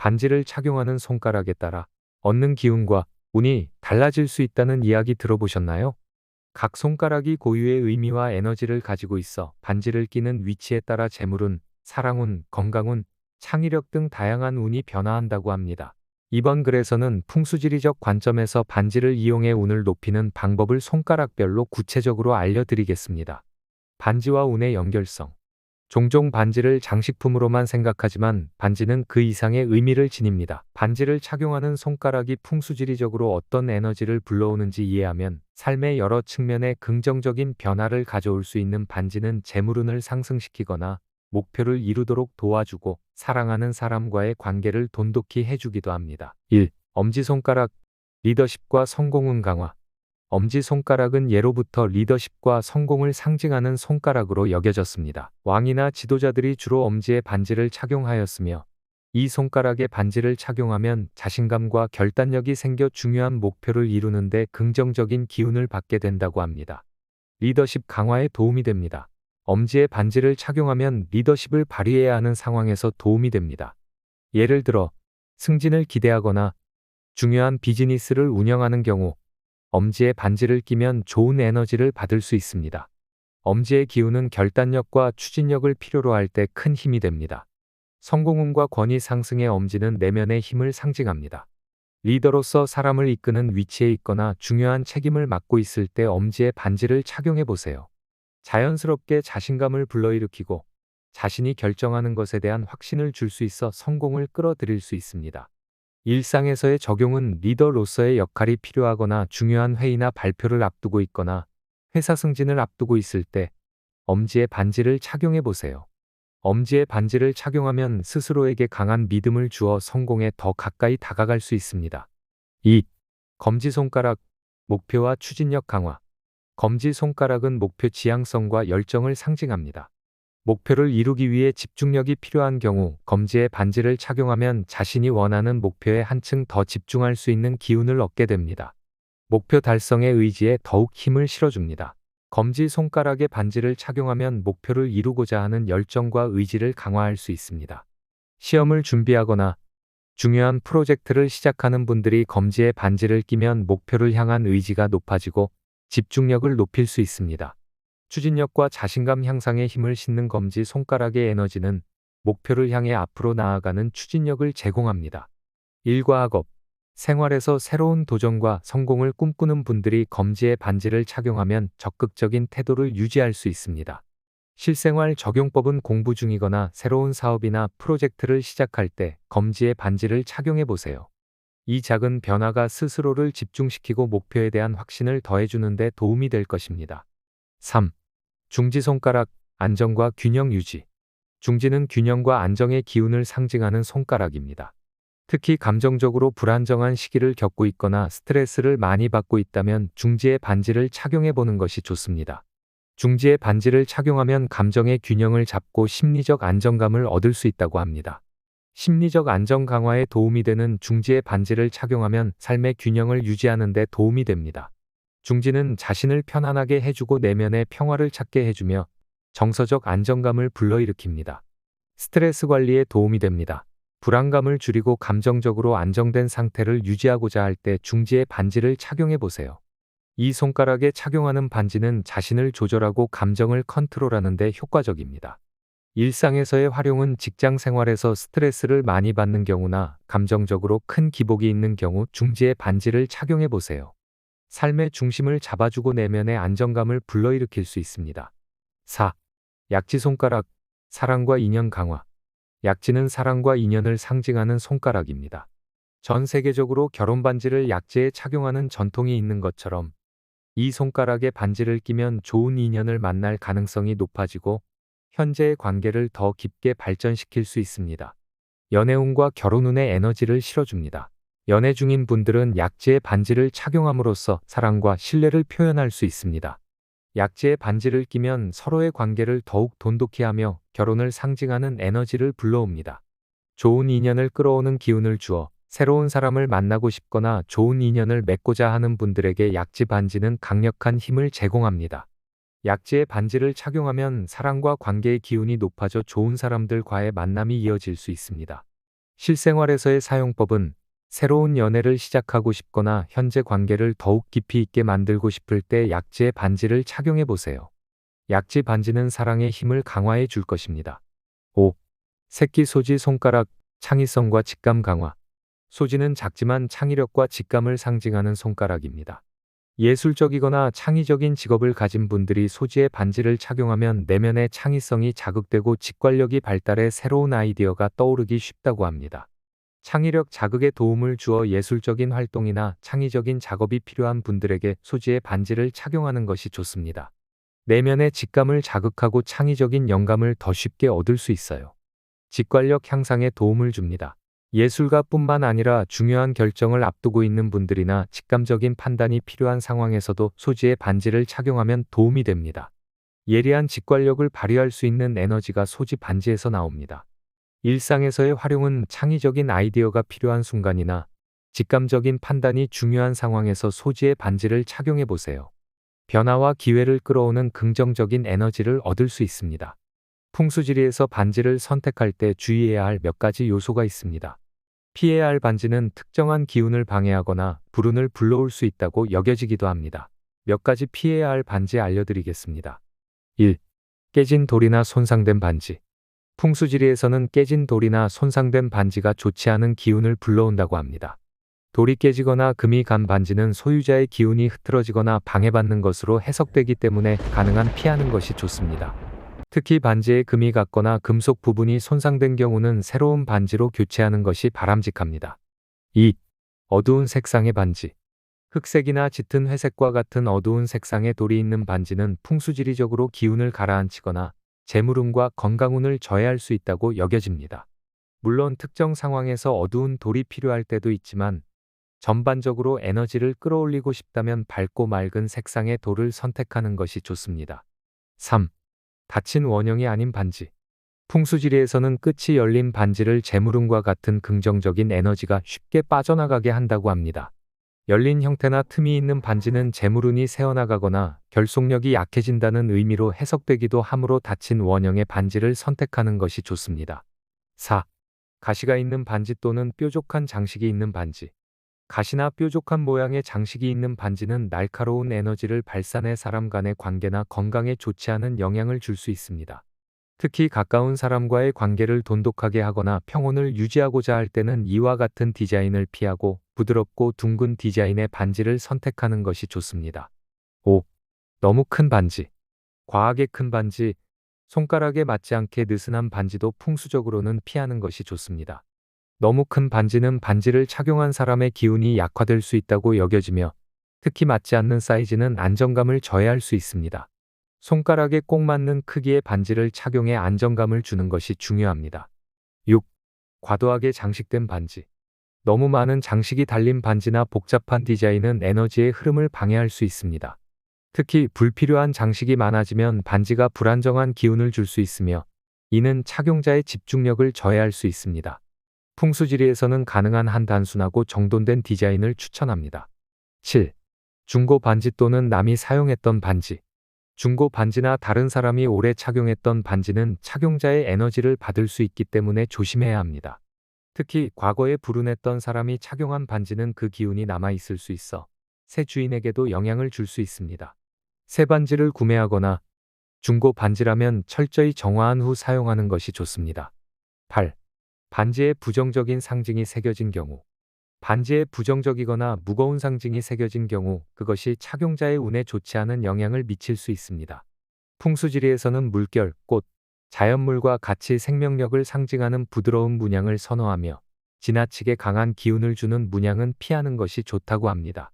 반지를 착용하는 손가락에 따라 얻는 기운과 운이 달라질 수 있다는 이야기 들어보셨나요? 각 손가락이 고유의 의미와 에너지를 가지고 있어 반지를 끼는 위치에 따라 재물운, 사랑운, 건강운, 창의력 등 다양한 운이 변화한다고 합니다. 이번 글에서는 풍수지리적 관점에서 반지를 이용해 운을 높이는 방법을 손가락별로 구체적으로 알려드리겠습니다. 반지와 운의 연결성. 종종 반지를 장식품으로만 생각하지만 반지는 그 이상의 의미를 지닙니다. 반지를 착용하는 손가락이 풍수지리적으로 어떤 에너지를 불러오는지 이해하면 삶의 여러 측면에 긍정적인 변화를 가져올 수 있는 반지는 재물운을 상승시키거나 목표를 이루도록 도와주고 사랑하는 사람과의 관계를 돈독히 해주기도 합니다. 1. 엄지손가락, 리더십과 성공운 강화. 엄지손가락은 예로부터 리더십과 성공을 상징하는 손가락으로 여겨졌습니다. 왕이나 지도자들이 주로 엄지에 반지를 착용하였으며 이 손가락에 반지를 착용하면 자신감과 결단력이 생겨 중요한 목표를 이루는 데 긍정적인 기운을 받게 된다고 합니다. 리더십 강화에 도움이 됩니다. 엄지에 반지를 착용하면 리더십을 발휘해야 하는 상황에서 도움이 됩니다. 예를 들어 승진을 기대하거나 중요한 비즈니스를 운영하는 경우 엄지에 반지를 끼면 좋은 에너지를 받을 수 있습니다. 엄지의 기운은 결단력과 추진력을 필요로 할 때 큰 힘이 됩니다. 성공운과 권위 상승의 엄지는 내면의 힘을 상징합니다. 리더로서 사람을 이끄는 위치에 있거나 중요한 책임을 맡고 있을 때 엄지에 반지를 착용해 보세요. 자연스럽게 자신감을 불러일으키고 자신이 결정하는 것에 대한 확신을 줄 수 있어 성공을 끌어들일 수 있습니다. 일상에서의 적용은 리더로서의 역할이 필요하거나 중요한 회의나 발표를 앞두고 있거나 회사 승진을 앞두고 있을 때 엄지에 반지를 착용해 보세요. 엄지에 반지를 착용하면 스스로에게 강한 믿음을 주어 성공에 더 가까이 다가갈 수 있습니다. 2. 검지손가락, 목표와 추진력 강화. 검지손가락은 목표 지향성과 열정을 상징합니다. 목표를 이루기 위해 집중력이 필요한 경우 검지에 반지를 착용하면 자신이 원하는 목표에 한층 더 집중할 수 있는 기운을 얻게 됩니다. 목표 달성의 의지에 더욱 힘을 실어줍니다. 검지 손가락에 반지를 착용하면 목표를 이루고자 하는 열정과 의지를 강화할 수 있습니다. 시험을 준비하거나 중요한 프로젝트를 시작하는 분들이 검지에 반지를 끼면 목표를 향한 의지가 높아지고 집중력을 높일 수 있습니다. 추진력과 자신감 향상에 힘을 싣는 검지 손가락의 에너지는 목표를 향해 앞으로 나아가는 추진력을 제공합니다. 일과 학업, 생활에서 새로운 도전과 성공을 꿈꾸는 분들이 검지에 반지를 착용하면 적극적인 태도를 유지할 수 있습니다. 실생활 적용법은 공부 중이거나 새로운 사업이나 프로젝트를 시작할 때 검지에 반지를 착용해 보세요. 이 작은 변화가 스스로를 집중시키고 목표에 대한 확신을 더해주는 데 도움이 될 것입니다. 3. 중지손가락, 안정과 균형 유지. 중지는 균형과 안정의 기운을 상징하는 손가락입니다. 특히 감정적으로 불안정한 시기를 겪고 있거나 스트레스를 많이 받고 있다면 중지에 반지를 착용해 보는 것이 좋습니다. 중지에 반지를 착용하면 감정의 균형을 잡고 심리적 안정감을 얻을 수 있다고 합니다. 심리적 안정 강화에 도움이 되는 중지에 반지를 착용하면 삶의 균형을 유지하는 데 도움이 됩니다. 중지는 자신을 편안하게 해주고 내면의 평화를 찾게 해주며 정서적 안정감을 불러일으킵니다. 스트레스 관리에 도움이 됩니다. 불안감을 줄이고 감정적으로 안정된 상태를 유지하고자 할 때 중지에 반지를 착용해 보세요. 이 손가락에 착용하는 반지는 자신을 조절하고 감정을 컨트롤하는 데 효과적입니다. 일상에서의 활용은 직장 생활에서 스트레스를 많이 받는 경우나 감정적으로 큰 기복이 있는 경우 중지에 반지를 착용해 보세요. 삶의 중심을 잡아주고 내면의 안정감을 불러일으킬 수 있습니다. 4. 약지손가락, 사랑과 인연 강화. 약지는 사랑과 인연을 상징하는 손가락입니다. 전 세계적으로 결혼 반지를 약지에 착용하는 전통이 있는 것처럼 이 손가락에 반지를 끼면 좋은 인연을 만날 가능성이 높아지고 현재의 관계를 더 깊게 발전시킬 수 있습니다. 연애운과 결혼운에 에너지를 실어줍니다. 연애 중인 분들은 약지에 반지를 착용함으로써 사랑과 신뢰를 표현할 수 있습니다. 약지에 반지를 끼면 서로의 관계를 더욱 돈독히 하며 결혼을 상징하는 에너지를 불러옵니다. 좋은 인연을 끌어오는 기운을 주어 새로운 사람을 만나고 싶거나 좋은 인연을 맺고자 하는 분들에게 약지 반지는 강력한 힘을 제공합니다. 약지에 반지를 착용하면 사랑과 관계의 기운이 높아져 좋은 사람들과의 만남이 이어질 수 있습니다. 실생활에서의 사용법은 새로운 연애를 시작하고 싶거나 현재 관계를 더욱 깊이 있게 만들고 싶을 때 약지의 반지를 착용해 보세요. 약지 반지는 사랑의 힘을 강화해 줄 것입니다. 5. 새끼 소지 손가락, 창의성과 직감 강화. 소지는 작지만 창의력과 직감을 상징하는 손가락입니다. 예술적이거나 창의적인 직업을 가진 분들이 소지의 반지를 착용하면 내면의 창의성이 자극되고 직관력이 발달해 새로운 아이디어가 떠오르기 쉽다고 합니다. 창의력 자극에 도움을 주어 예술적인 활동이나 창의적인 작업이 필요한 분들에게 소지의 반지를 착용하는 것이 좋습니다. 내면의 직감을 자극하고 창의적인 영감을 더 쉽게 얻을 수 있어요. 직관력 향상에 도움을 줍니다. 예술가뿐만 아니라 중요한 결정을 앞두고 있는 분들이나 직감적인 판단이 필요한 상황에서도 소지의 반지를 착용하면 도움이 됩니다. 예리한 직관력을 발휘할 수 있는 에너지가 소지 반지에서 나옵니다. 일상에서의 활용은 창의적인 아이디어가 필요한 순간이나 직감적인 판단이 중요한 상황에서 소지의 반지를 착용해 보세요. 변화와 기회를 끌어오는 긍정적인 에너지를 얻을 수 있습니다. 풍수지리에서 반지를 선택할 때 주의해야 할 몇 가지 요소가 있습니다. 피해야 할 반지는 특정한 기운을 방해하거나 불운을 불러올 수 있다고 여겨지기도 합니다. 몇 가지 피해야 할 반지 알려드리겠습니다. 1. 깨진 돌이나 손상된 반지. 풍수지리에서는 깨진 돌이나 손상된 반지가 좋지 않은 기운을 불러온다고 합니다. 돌이 깨지거나 금이 간 반지는 소유자의 기운이 흐트러지거나 방해받는 것으로 해석되기 때문에 가능한 피하는 것이 좋습니다. 특히 반지에 금이 갔거나 금속 부분이 손상된 경우는 새로운 반지로 교체하는 것이 바람직합니다. 2. 어두운 색상의 반지. 흑색이나 짙은 회색과 같은 어두운 색상의 돌이 있는 반지는 풍수지리적으로 기운을 가라앉히거나 재물운과 건강운을 저해할 수 있다고 여겨집니다. 물론 특정 상황에서 어두운 돌이 필요할 때도 있지만 전반적으로 에너지를 끌어올리고 싶다면 밝고 맑은 색상의 돌을 선택하는 것이 좋습니다. 3. 닫힌 원형이 아닌 반지. 풍수지리에서는 끝이 열린 반지를 재물운과 같은 긍정적인 에너지가 쉽게 빠져나가게 한다고 합니다. 열린 형태나 틈이 있는 반지는 재물운이 새어나가거나 결속력이 약해진다는 의미로 해석되기도 하므로 닫힌 원형의 반지를 선택하는 것이 좋습니다. 4. 가시가 있는 반지 또는 뾰족한 장식이 있는 반지. 가시나 뾰족한 모양의 장식이 있는 반지는 날카로운 에너지를 발산해 사람 간의 관계나 건강에 좋지 않은 영향을 줄 수 있습니다. 특히 가까운 사람과의 관계를 돈독하게 하거나 평온을 유지하고자 할 때는 이와 같은 디자인을 피하고 부드럽고 둥근 디자인의 반지를 선택하는 것이 좋습니다. 5. 너무 큰 반지. 과하게 큰 반지, 손가락에 맞지 않게 느슨한 반지도 풍수적으로는 피하는 것이 좋습니다. 너무 큰 반지는 반지를 착용한 사람의 기운이 약화될 수 있다고 여겨지며 특히 맞지 않는 사이즈는 안정감을 저해할 수 있습니다. 손가락에 꼭 맞는 크기의 반지를 착용해 안정감을 주는 것이 중요합니다. 6. 과도하게 장식된 반지. 너무 많은 장식이 달린 반지나 복잡한 디자인은 에너지의 흐름을 방해할 수 있습니다. 특히 불필요한 장식이 많아지면 반지가 불안정한 기운을 줄 수 있으며 이는 착용자의 집중력을 저해할 수 있습니다. 풍수지리에서는 가능한 한 단순하고 정돈된 디자인을 추천합니다. 7. 중고 반지 또는 남이 사용했던 반지. 중고 반지나 다른 사람이 오래 착용했던 반지는 착용자의 에너지를 받을 수 있기 때문에 조심해야 합니다. 특히 과거에 불운했던 사람이 착용한 반지는 그 기운이 남아있을 수 있어 새 주인에게도 영향을 줄 수 있습니다. 새 반지를 구매하거나 중고 반지라면 철저히 정화한 후 사용하는 것이 좋습니다. 8. 반지에 부정적인 상징이 새겨진 경우. 반지에 부정적이거나 무거운 상징이 새겨진 경우 그것이 착용자의 운에 좋지 않은 영향을 미칠 수 있습니다. 풍수지리에서는 물결, 꽃, 자연물과 같이 생명력을 상징하는 부드러운 문양을 선호하며 지나치게 강한 기운을 주는 문양은 피하는 것이 좋다고 합니다.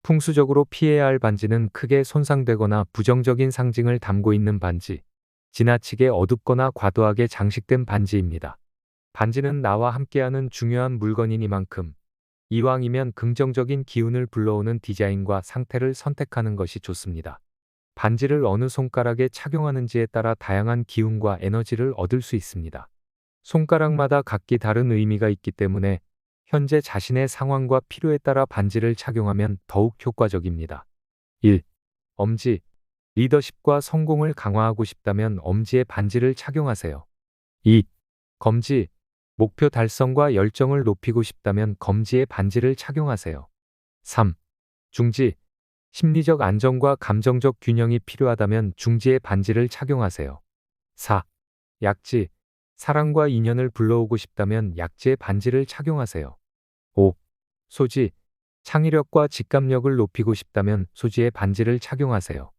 풍수적으로 피해야 할 반지는 크게 손상되거나 부정적인 상징을 담고 있는 반지, 지나치게 어둡거나 과도하게 장식된 반지입니다. 반지는 나와 함께하는 중요한 물건이니만큼 이왕이면 긍정적인 기운을 불러오는 디자인과 상태를 선택하는 것이 좋습니다. 반지를 어느 손가락에 착용하는지에 따라 다양한 기운과 에너지를 얻을 수 있습니다. 손가락마다 각기 다른 의미가 있기 때문에 현재 자신의 상황과 필요에 따라 반지를 착용하면 더욱 효과적입니다. 1. 엄지. 리더십과 성공을 강화하고 싶다면 엄지에 반지를 착용하세요. 2. 검지. 목표 달성과 열정을 높이고 싶다면 검지에 반지를 착용하세요. 3. 중지. 심리적 안정과 감정적 균형이 필요하다면 중지에 반지를 착용하세요. 4. 약지. 사랑과 인연을 불러오고 싶다면 약지에 반지를 착용하세요. 5. 소지. 창의력과 직감력을 높이고 싶다면 소지에 반지를 착용하세요.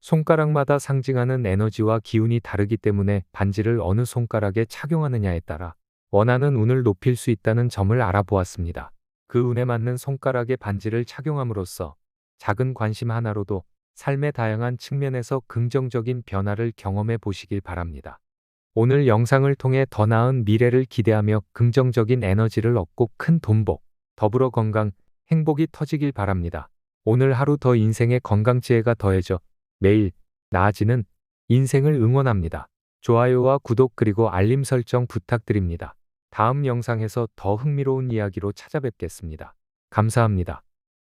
손가락마다 상징하는 에너지와 기운이 다르기 때문에 반지를 어느 손가락에 착용하느냐에 따라 원하는 운을 높일 수 있다는 점을 알아보았습니다. 그 운에 맞는 손가락에 반지를 착용함으로써 작은 관심 하나로도 삶의 다양한 측면에서 긍정적인 변화를 경험해 보시길 바랍니다. 오늘 영상을 통해 더 나은 미래를 기대하며 긍정적인 에너지를 얻고 큰 돈복, 더불어 건강, 행복이 터지길 바랍니다. 오늘 하루 더 인생의 건강지혜가 더해져 매일 나아지는 인생을 응원합니다. 좋아요와 구독 그리고 알림 설정 부탁드립니다. 다음 영상에서 더 흥미로운 이야기로 찾아뵙겠습니다. 감사합니다.